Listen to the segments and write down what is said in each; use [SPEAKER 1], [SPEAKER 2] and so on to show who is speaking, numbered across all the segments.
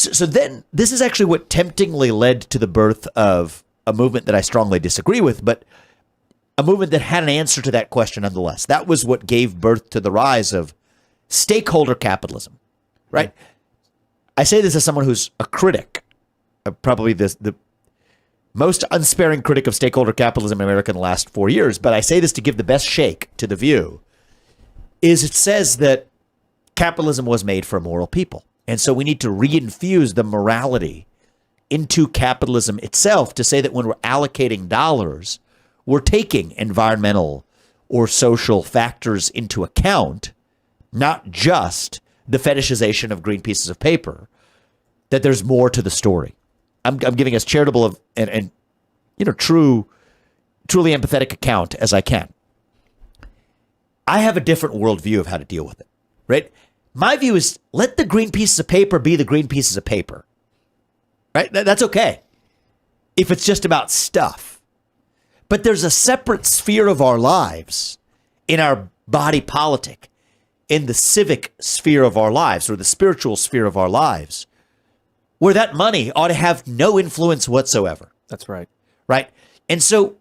[SPEAKER 1] So then this is actually what temptingly led to the birth of a movement that I strongly disagree with, but a movement that had an answer to that question nonetheless. That was what gave birth to the rise of stakeholder capitalism, right? I say this as someone who's a critic, probably the most unsparing critic of stakeholder capitalism in America in the last 4 years, but I say this to give the best shake to the view, is it says that capitalism was made for a moral people. And so we need to reinfuse the morality into capitalism itself to say that when we're allocating dollars, we're taking environmental or social factors into account, not just the fetishization of green pieces of paper, that there's more to the story. I'm giving as charitable of and truly empathetic account as I can. I have a different worldview of how to deal with it, right? My view is let the green pieces of paper be the green pieces of paper, right? That's okay if it's just about stuff. But there's a separate sphere of our lives in our body politic, in the civic sphere of our lives or the spiritual sphere of our lives, where that money ought to have no influence whatsoever.
[SPEAKER 2] That's right.
[SPEAKER 1] Right. And so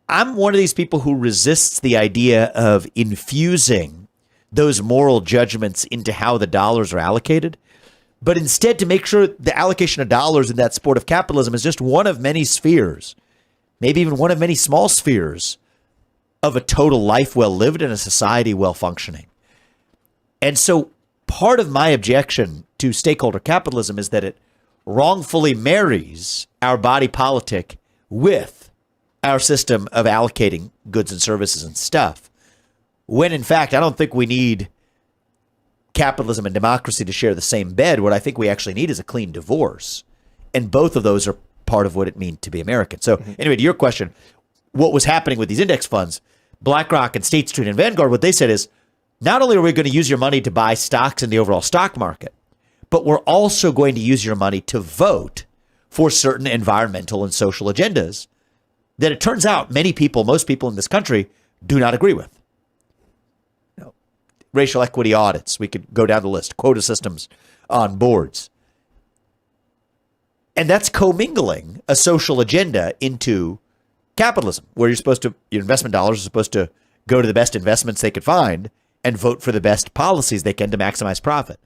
[SPEAKER 1] I'm one of these people who resists the idea of infusing those moral judgments into how the dollars are allocated, but instead to make sure the allocation of dollars in that sport of capitalism is just one of many spheres, maybe even one of many small spheres of a total life well lived and a society well functioning. And so part of my objection to stakeholder capitalism is that it wrongfully marries our body politic with our system of allocating goods and services and stuff, when in fact, I don't think we need capitalism and democracy to share the same bed. What I think we actually need is a clean divorce. And both of those are part of what it means to be American. So anyway, to your question, what was happening with these index funds, BlackRock and State Street and Vanguard, what they said is, not only are we going to use your money to buy stocks in the overall stock market, but we're also going to use your money to vote for certain environmental and social agendas that it turns out many people, most people in this country, do not agree with. Racial equity audits, we could go down the list, quota systems on boards. And that's commingling a social agenda into capitalism, where your investment dollars are supposed to go to the best investments they could find and vote for the best policies they can to maximize profit.